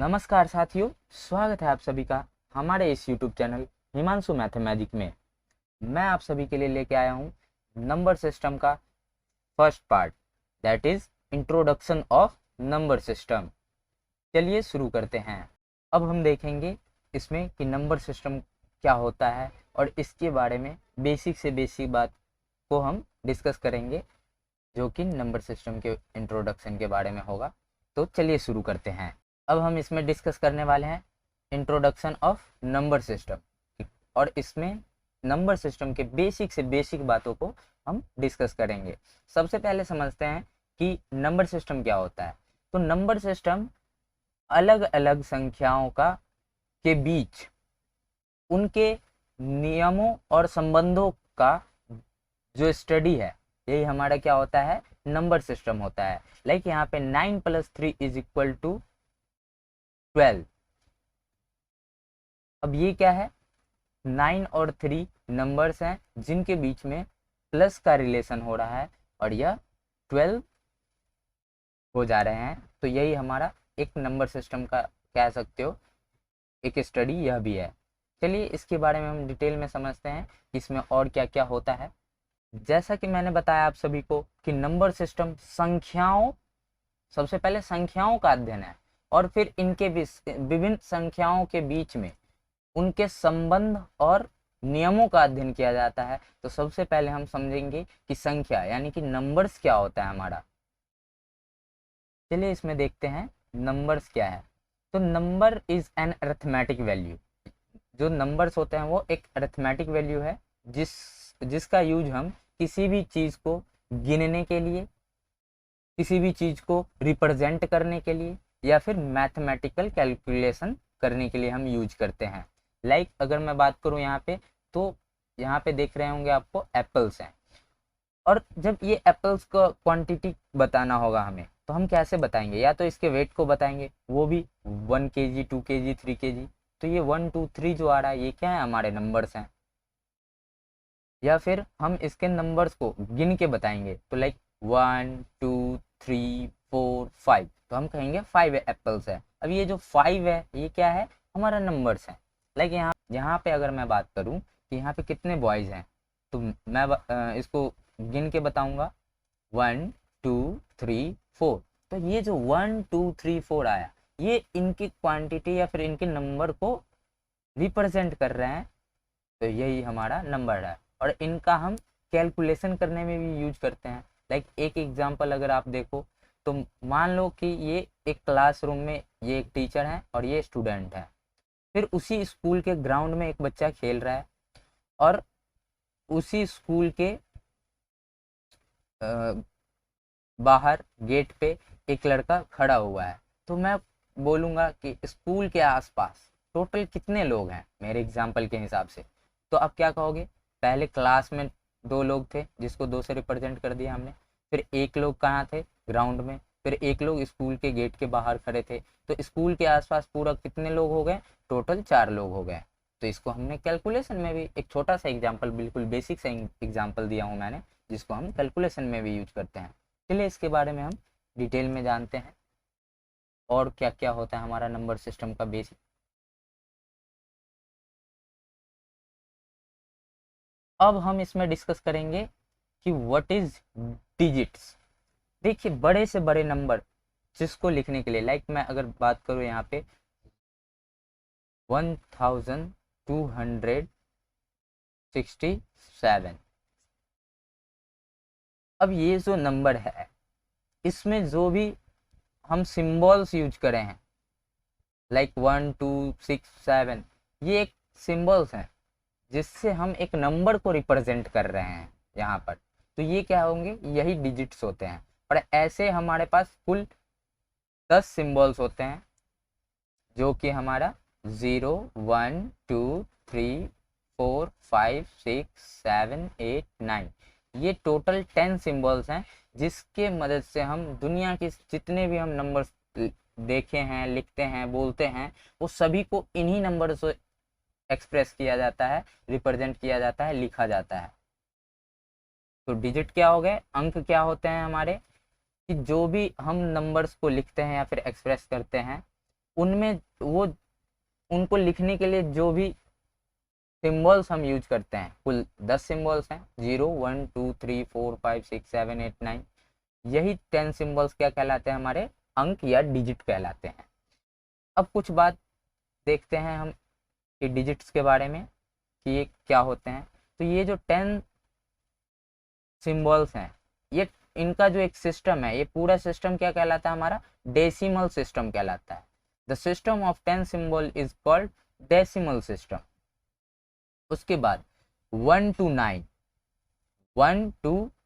नमस्कार साथियों, स्वागत है आप सभी का हमारे इस YouTube चैनल हिमांशु मैथमेटिक में। मैं आप सभी के लिए लेके आया हूँ नंबर सिस्टम का first part, that is introduction of number system. चलिए शुरू करते हैं। अब हम देखेंगे इसमें कि नंबर सिस्टम क्या होता है और इसके बारे में बेसिक से बेसिक बात को हम डिस्कस करेंगे, जो कि नंबर सिस्टम के इंट्रोडक्शन के बारे में होगा। तो चलिए शुरू करते हैं। अब हम इसमें डिस्कस करने वाले हैं इंट्रोडक्शन ऑफ नंबर सिस्टम, और इसमें नंबर सिस्टम के बेसिक से बेसिक बातों को हम डिस्कस करेंगे। सबसे पहले समझते हैं कि नंबर सिस्टम क्या होता है। तो नंबर सिस्टम अलग अलग संख्याओं का के बीच उनके नियमों और संबंधों का जो स्टडी है, यही हमारा क्या होता है, नंबर सिस्टम होता है। लाइक यहाँ पे 9 + 3 = 12। अब ये क्या है, 9 और 3 नंबर्स हैं जिनके बीच में प्लस का रिलेशन हो रहा है और यह 12 हो जा रहे हैं। तो यही हमारा एक नंबर सिस्टम का कह सकते हो एक स्टडी यह भी है। चलिए इसके बारे में हम डिटेल में समझते हैं इसमें और क्या क्या होता है। जैसा कि मैंने बताया आप सभी को कि नंबर सिस्टम संख्याओं, सबसे पहले संख्याओं का अध्ययन है और फिर इनके विभिन्न संख्याओं के बीच में उनके संबंध और नियमों का अध्ययन किया जाता है। तो सबसे पहले हम समझेंगे कि संख्या यानी कि नंबर्स क्या होता है हमारा। चलिए इसमें देखते हैं नंबर्स क्या है। तो number is an arithmetic value. जो नंबर्स होते हैं वो एक अरिथमेटिक वैल्यू है जिसका यूज हम किसी भी चीज को गिनने के लिए, किसी भी चीज को रिप्रेजेंट करने के लिए या फिर मैथमेटिकल कैलकुलेशन करने के लिए हम यूज करते हैं। लाइक अगर मैं बात करूं यहाँ पे, तो यहाँ पे देख रहे होंगे आपको एप्पल्स हैं, और जब ये एप्पल्स का क्वांटिटी बताना होगा हमें, तो हम कैसे बताएंगे, या तो इसके वेट को बताएंगे, वो भी 1 kg 2 kg 3 kg। तो ये 1 2 3 जो आ रहा है ये क्या है, हमारे नंबर्स हैं। या फिर हम इसके नंबर्स को गिन के बताएंगे, तो लाइक 1 2 3 4 5, तो हम कहेंगे 5 एप्पल्स है। अब ये जो 5 है ये क्या है, हमारा नंबर्स है। लाइक यहाँ पे अगर मैं बात करूँ कि यहाँ पे कितने बॉयज़ हैं, तो मैं इसको गिन के बताऊंगा 1 2 3 4। तो ये जो 1 2 3 4 आया, ये इनकी क्वांटिटी या फिर इनके नंबर को रिप्रेजेंट कर रहे हैं। तो यही हमारा नंबर है और इनका हम कैलकुलेशन करने में भी यूज करते हैं। लाइक एक एग्जांपल अगर आप देखो, तो मान लो कि ये एक क्लासरूम में ये एक टीचर है और ये स्टूडेंट है। फिर उसी स्कूल के ग्राउंड में एक बच्चा खेल रहा है और उसी स्कूल के बाहर गेट पे एक लड़का खड़ा हुआ है। तो मैं बोलूँगा कि स्कूल के आसपास टोटल कितने लोग हैं मेरे एग्जाम्पल के हिसाब से। तो अब क्या कहोगे, पहले क्लास में 2 लोग थे जिसको 2 से रिप्रेजेंट कर दिया हमने, फिर 1 लोग कहाँ थे, ग्राउंड में, फिर 1 लोग स्कूल के गेट के बाहर खड़े थे। तो स्कूल के आसपास पूरा कितने लोग हो गए, टोटल 4 लोग हो गए। तो इसको हमने कैलकुलेशन में भी एक छोटा सा एग्जाम्पल, बिल्कुल बेसिक सा एग्जाम्पल दिया हूँ मैंने, जिसको हम कैलकुलेशन में भी यूज करते हैं। चलिए इसके बारे में हम डिटेल में जानते हैं और क्या क्या होता है हमारा नंबर सिस्टम का बेसिक। अब हम इसमें डिस्कस करेंगे कि व्हाट इज डिजिट्स। देखिए बड़े से बड़े नंबर जिसको लिखने के लिए, लाइक मैं अगर बात करूँ यहाँ पे 1267। अब ये जो नंबर है इसमें जो भी हम सिंबल्स यूज करें हैं, लाइक 1 2 6 7, ये एक सिंबल्स हैं जिससे हम एक नंबर को रिप्रेजेंट कर रहे हैं यहाँ पर। तो ये क्या होंगे, यही डिजिट्स होते हैं। और ऐसे हमारे पास कुल 10 सिंबल्स होते हैं, जो कि हमारा 0 1 2 3 4 5 6 7 8 9, ये टोटल 10 सिंबल्स हैं जिसके मदद से हम दुनिया के जितने भी हम नंबर्स देखे हैं, लिखते हैं, बोलते हैं, वो सभी को इन्हीं नंबर से एक्सप्रेस किया जाता है, रिप्रेजेंट किया जाता है, लिखा जाता है। तो डिजिट क्या हो गए, अंक क्या होते हैं हमारे, कि जो भी हम नंबर्स को लिखते हैं या फिर एक्सप्रेस करते हैं, उनमें वो उनको लिखने के लिए जो भी सिम्बल्स हम यूज करते हैं, कुल 10 सिम्बल्स हैं, 0 1 2 3 4 5 6 7 8 9, यही 10 सिम्बल्स क्या कहलाते हैं, हमारे अंक या डिजिट कहलाते हैं। अब कुछ बात देखते हैं हम कि डिजिट्स के बारे में कि ये क्या होते हैं। तो ये जो 10 सिम्बल्स हैं, ये इनका जो एक सिस्टम है, ये पूरा सिस्टम क्या कहलाता है, हमारा डेसिमल सिस्टम कहलाता है। The system of 10 symbol is called decimal system. उसके बाद 1 to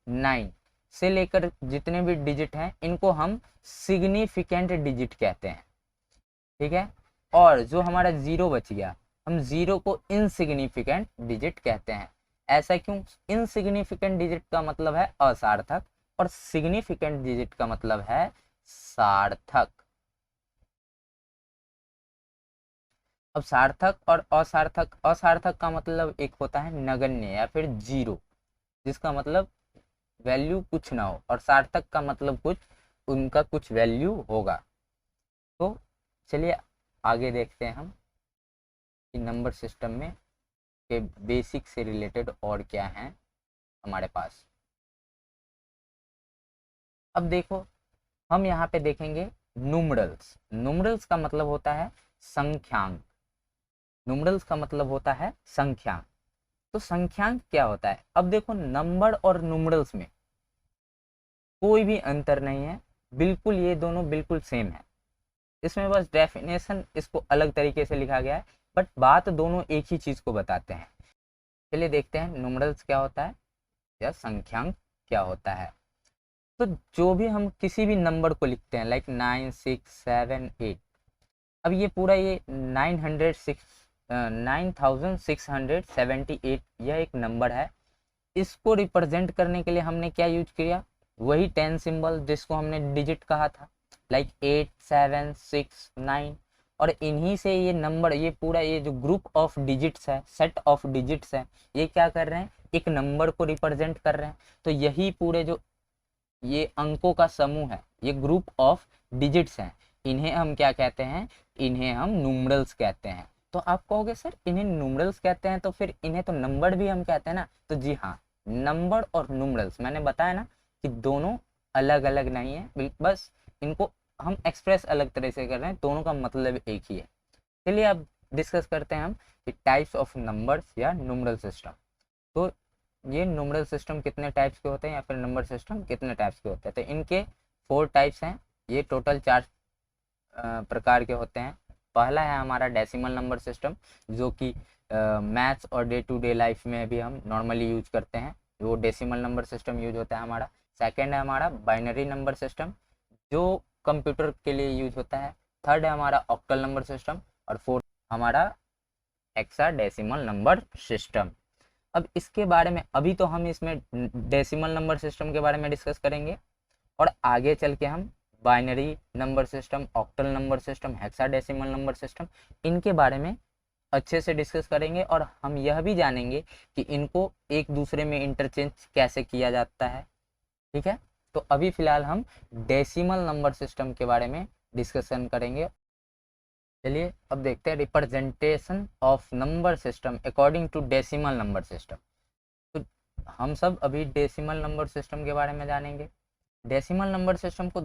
9 से लेकर जितने भी डिजिट हैं इनको हम सिग्निफिकेंट डिजिट कहते हैं, ठीक है। और जो हमारा जीरो बच गया, हम जीरो को इनसिग्निफिकेंट डिजिट कहते हैं। ऐसा क्यों? इनसिग्निफिकेंट डिजिट का मतलब है असार्थक और सिग्निफिकेंट डिजिट का मतलब है सार्थक। अब सार्थक और असार्थक, असार्थक का मतलब एक होता है नगण्य या फिर जीरो, जिसका मतलब वैल्यू कुछ ना हो, और सार्थक का मतलब कुछ, उनका कुछ वैल्यू होगा। तो चलिए आगे देखते हैं हम कि नंबर सिस्टम में के बेसिक से रिलेटेड और क्या है हमारे पास। अब देखो हम यहाँ पे देखेंगे न्यूमरल्स। न्यूमरल्स का मतलब होता है संख्यांक। न्यूमरल्स का मतलब होता है संख्यांक। तो संख्यांक क्या होता है? अब देखो नंबर और न्यूमरल्स में कोई भी अंतर नहीं है, बिल्कुल ये दोनों बिल्कुल सेम है। इसमें बस डेफिनेशन इसको अलग तरीके से लिखा गया है, बट बात दोनों एक ही चीज को बताते हैं। चलिए देखते हैं न्यूमरल्स क्या होता है या संख्यांक क्या होता है। तो जो भी हम किसी भी नंबर को लिखते हैं, लाइक 9 6 7 8, अब ये पूरा ये 9678 यह एक नंबर है। इसको रिप्रेजेंट करने के लिए हमने क्या यूज किया? वही 10 सिंबल जिसको हमने डिजिट कहा था, लाइक 8 7 6 9। और इन्हीं से ये नंबर, ये पूरा ये जो ग्रुप ऑफ डिजिट्स है, सेट ऑफ डिजिट्स है, ये क्या कर रहे हैं? एक नंबर को रिप्रेजेंट कर रहे हैं। तो यही पूरे जो ये अंकों का समूह है, ये ग्रुप ऑफ डिजिट्स हैं, इन्हें हम क्या कहते हैं? इन्हें हम न्यूमरल्स कहते हैं। तो आप कहोगे सर इन्हें न्यूमरल्स कहते हैं तो फिर इन्हें तो नंबर भी हम कहते हैं ना। तो जी हाँ, नंबर और न्यूमरल्स मैंने बताया ना कि दोनों अलग अलग नहीं है, बस इनको हम एक्सप्रेस अलग तरह से कर रहे हैं, दोनों का मतलब एक ही है। चलिए अब डिस्कस करते हैं हम कि टाइप्स ऑफ नंबर्स या न्यूमरल सिस्टम। तो ये न्यूमरल सिस्टम कितने टाइप्स के होते हैं या फिर नंबर सिस्टम कितने टाइप्स के होते हैं? तो इनके 4 टाइप्स हैं। ये टोटल 4 प्रकार के होते हैं। पहला है हमारा डेसिमल नंबर सिस्टम, जो कि मैथ्स और डे टू डे लाइफ में भी हम नॉर्मली यूज करते हैं, वो डेसिमल नंबर सिस्टम यूज होता है हमारा। सेकेंड है हमारा बाइनरी नंबर सिस्टम, जो कंप्यूटर के लिए यूज होता है। थर्ड है हमारा ऑक्टल नंबर सिस्टम, और फोर्थ हमारा हेक्साडेसिमल नंबर सिस्टम। अब इसके बारे में अभी तो हम इसमें डेसिमल नंबर सिस्टम के बारे में डिस्कस करेंगे, और आगे चल के हम binary number system, octal number system, hexadecimal number system, इनके बारे में अच्छे से डिस्कस करेंगे। और हम यह भी जानेंगे कि इनको एक दूसरे में इंटरचेंज कैसे किया जाता है, ठीक है। तो अभी फिलहाल हम डेसिमल नंबर सिस्टम के बारे में डिस्कशन करेंगे। चलिए अब देखते हैं representation of number system according to decimal number system. तो हम सब अभी डेसिमल नंबर सिस्टम के बारे में जानेंगे। डेसिमल नंबर सिस्टम को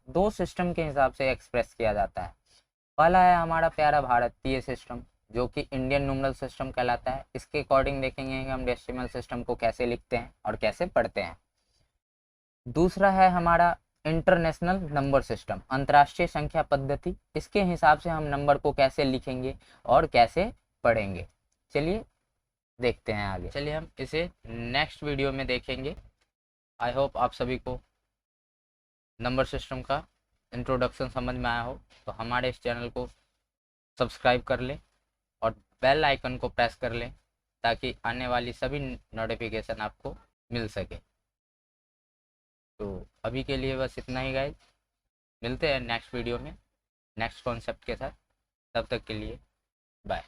दो सिस्टम के हिसाब से एक्सप्रेस किया जाता है। पहला है हमारा प्यारा भारतीय सिस्टम, जो कि इंडियन न्यूमरल सिस्टम कहलाता है। इसके अकॉर्डिंग देखेंगे कि हम डेसिमल सिस्टम को कैसे लिखते हैं और कैसे पढ़ते हैं। दूसरा है हमारा इंटरनेशनल नंबर सिस्टम, अंतर्राष्ट्रीय संख्या पद्धति। इसके हिसाब से हम नंबर को कैसे लिखेंगे और कैसे पढ़ेंगे। चलिए देखते हैं आगे। चलिए हम इसे नेक्स्ट वीडियो में देखेंगे। आई होप आप सभी को नंबर सिस्टम का इंट्रोडक्शन समझ में आया हो। तो हमारे इस चैनल को सब्सक्राइब कर लें और बेल आइकन को प्रेस कर लें, ताकि आने वाली सभी नोटिफिकेशन आपको मिल सके। तो अभी के लिए बस इतना ही गाइस, मिलते हैं नेक्स्ट वीडियो में नेक्स्ट कॉन्सेप्ट के साथ। तब तक के लिए बाय।